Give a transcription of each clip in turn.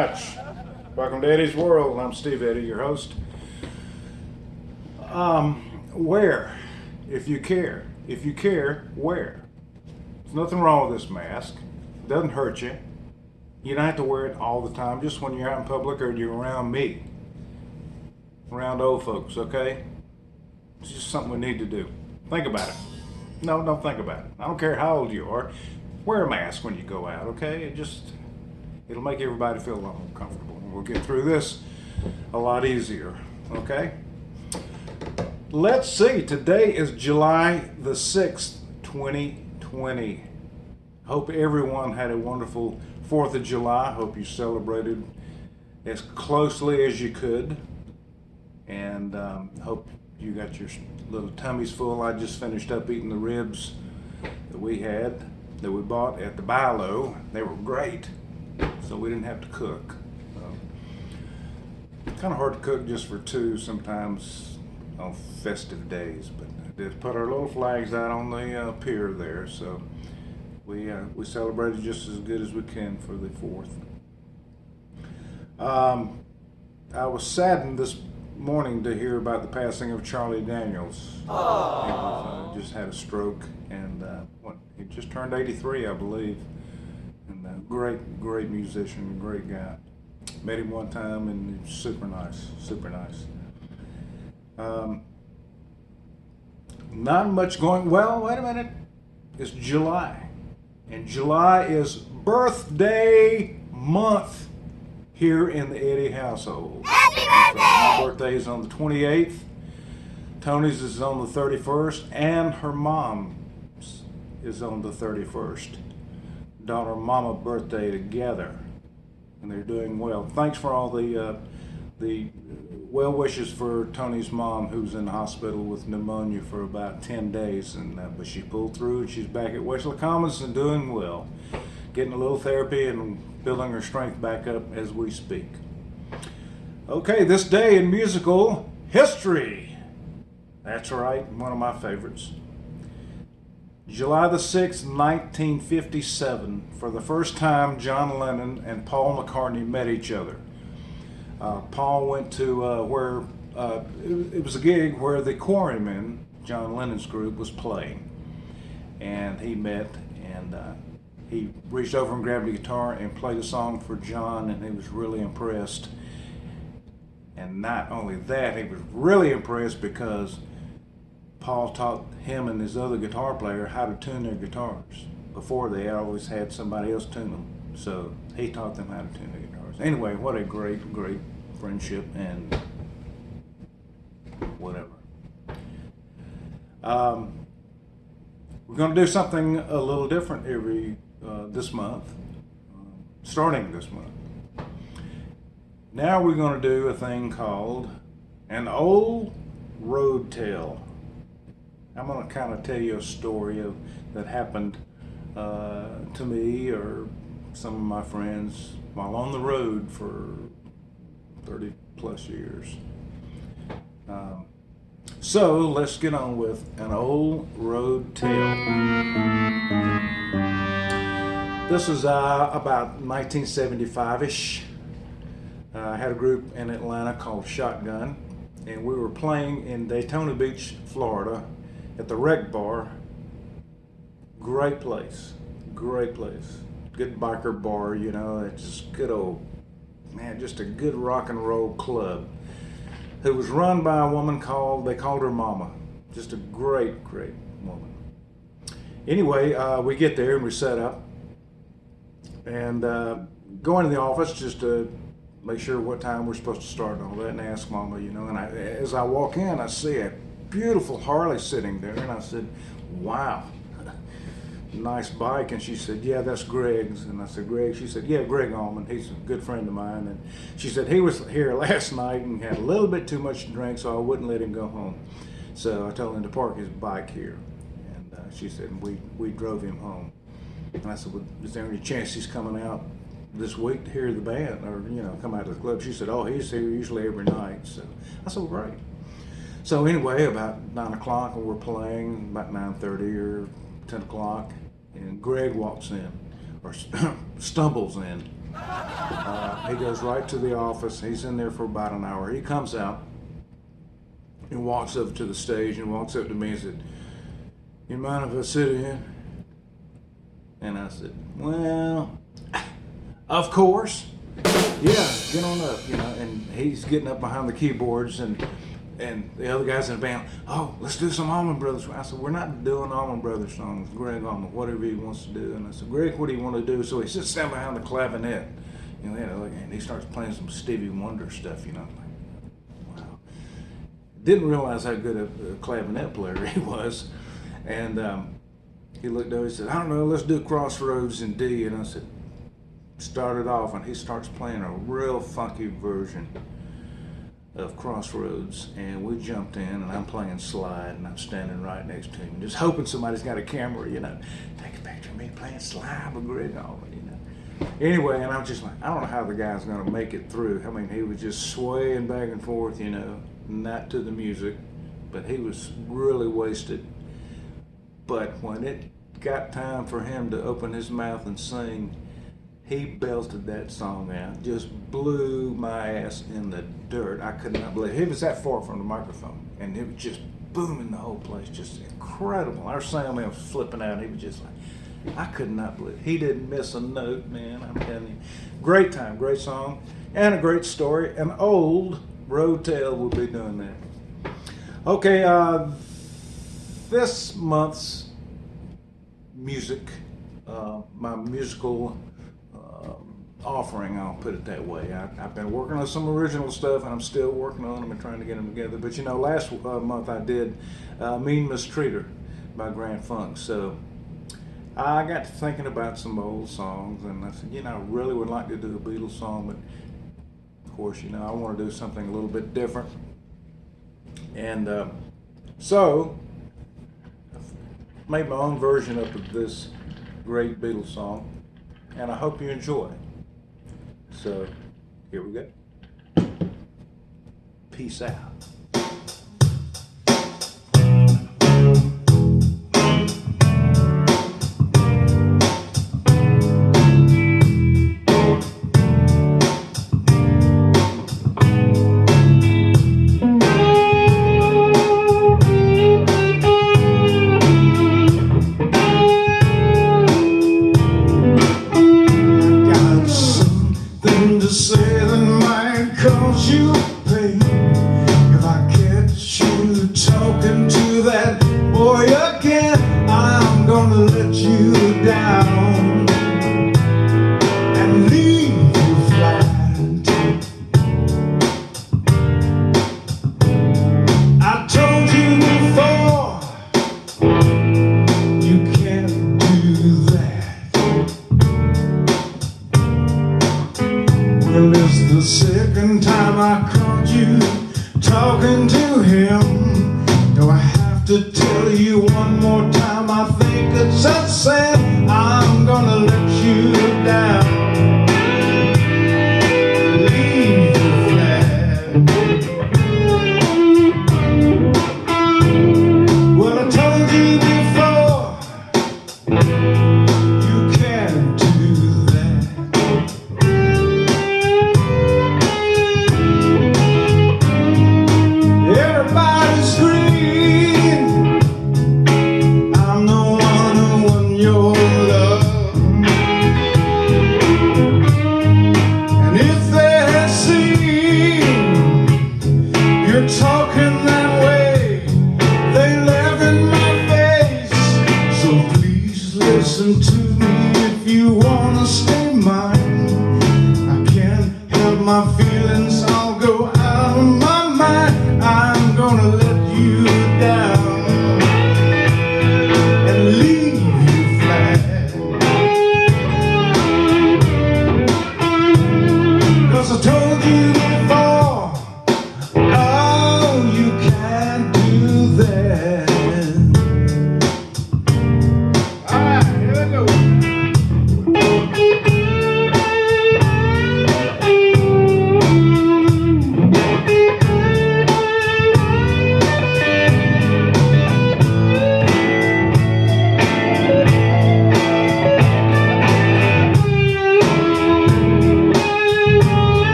much. Welcome to Eddy's World. I'm Steve Eddy, your host. Wear, if you care. If you care, wear. There's nothing wrong with this mask. It doesn't hurt you. You don't have to wear it all the time, just when you're out in public or you're around me. Around old folks, okay? It's just something we need to do. Think about it. No, don't think about it. I don't care how old you are. Wear a mask when you go out, okay? It'll make everybody feel a lot more comfortable. We'll get through this a lot easier, okay? Let's see, today is July the 6th, 2020. Hope everyone had a wonderful 4th of July. Hope you celebrated as closely as you could. And hope you got your little tummies full. I just finished up eating the ribs that we bought at the Bilo. They were great, so we didn't have to cook. Kind of hard to cook just for two sometimes on festive days, but I did put our little flags out on the pier there, so we celebrated just as good as we can for the 4th. I was saddened this morning to hear about the passing of Charlie Daniels. He just had a stroke, and he just turned 83, I believe. And great musician, great guy. Met him one time, and he's super nice. Not much going. Well, wait a minute. It's July, and July is birthday month here in the Eddy household. Happy birthday! My birthday is on the 28th. Tony's is on the 31st, and her mom's is on the 31st. Daughter and mama birthday together, and they're doing well. Thanks for all the well wishes for Tony's mom, who's in the hospital with pneumonia for about 10 days, but she pulled through, and she's back at Wesley Commons and doing well, getting a little therapy and building her strength back up as we speak. Okay, this day in musical history. That's right, one of my favorites. July the 6th, 1957, for the first time, John Lennon and Paul McCartney met each other. Paul went to it was a gig where the Quarrymen, John Lennon's group, was playing. And he met, and he reached over and grabbed a guitar and played a song for John, and he was really impressed. And not only that, he was really impressed because Paul taught him and his other guitar player how to tune their guitars. Before, they always had somebody else tune them, so he taught them how to tune their guitars. Anyway, what a great friendship, and whatever. We're going to do something a little different this month, starting this month. Now we're going to do a thing called an old road tale. I'm going to kind of tell you a story that happened to me or some of my friends while on the road for 30 plus years. So let's get on with an old road tale. This is about 1975-ish. I had a group in Atlanta called Shotgun, and we were playing in Daytona Beach, Florida, at the Rec Bar. Great place. Good biker bar, you know. It's just good old, man, just a good rock and roll club. It was run by a woman they called her Mama. Just a great woman. Anyway, we get there and we set up and go into the office just to make sure what time we're supposed to start and all that, and ask Mama, you know. And as I walk in, I see a beautiful Harley sitting there, and I said, wow, nice bike. And she said, yeah, that's Greg's. And I said, Greg? She said, yeah, Greg Allman, he's a good friend of mine. And she said, he was here last night and had a little bit too much to drink, so I wouldn't let him go home. So I told him to park his bike here. And she said, we drove him home. And I said, well, is there any chance he's coming out this week to hear the band, or, you know, come out to the club? She said, oh, he's here usually every night. So I said, well, great. So anyway, about 9 o'clock, and we're playing, about 9:30 or 10 o'clock, and Greg walks in, or stumbles in, He goes right to the office. He's in there for about an hour. He comes out and walks up to the stage and walks up to me and said, "You mind if I sit in?" And I said, "Well, of course. Yeah, get on up," you know. And he's getting up behind the keyboards, and the other guys in the band, "Oh, let's do some Allman Brothers." I said, "We're not doing Allman Brothers songs. Greg Allman, whatever he wants to do." And I said, "Greg, what do you want to do?" So he sits down behind the clavinet, you know, and he starts playing some Stevie Wonder stuff, you know. I'm like, wow. Didn't realize how good a clavinet player he was. And he looked over, he said, "I don't know, let's do Crossroads in D." And I said, started off, and he starts playing a real funky version of Crossroads, and we jumped in, and I'm playing slide, and I'm standing right next to him, just hoping somebody's got a camera, you know, take a picture of me playing slide with Greg Allman, you know. Anyway, and I'm just like, I don't know how the guy's going to make it through. I mean, he was just swaying back and forth, you know, not to the music, but he was really wasted. But when it got time for him to open his mouth and sing, he belted that song out, just blew my ass in the dirt. I could not believe it. He was that far from the microphone, and it was just booming the whole place, just incredible. Our sound man was flipping out. He was just like, I could not believe it. He didn't miss a note, man. I'm telling you. Great time, great song, and a great story. An old road tale will be doing that. Okay, this month's music, my musical offering, I'll put it that way. I've been working on some original stuff, and I'm still working on them and trying to get them together. But you know, last month I did Mean Mistreater by Grand Funk. So I got to thinking about some old songs, and I said, you know, I really would like to do a Beatles song, but of course, you know, I want to do something a little bit different. And so I've made my own version of this great Beatles song, and I hope you enjoy it. So, here we go. Peace out. Say that might cause you pain if I catch you talking to that boy again. I'm gonna let you down and leave you flat. I told you before, you can't do that. Well, it's the second time I caught you talking to him. Do I have to tell you one more time? I think it's a sin. I'm gonna let you down, leave you flat. Well, I told you before, you can't do that. Everybody's screaming, I'm the one who won your love.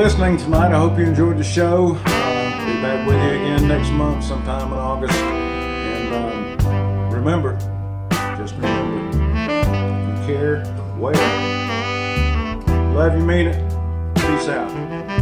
listening tonight. I hope you enjoyed the show. Be back with you again next month, sometime in August. And remember, just remember, if you care, wear it. Love you, mean it. Peace out.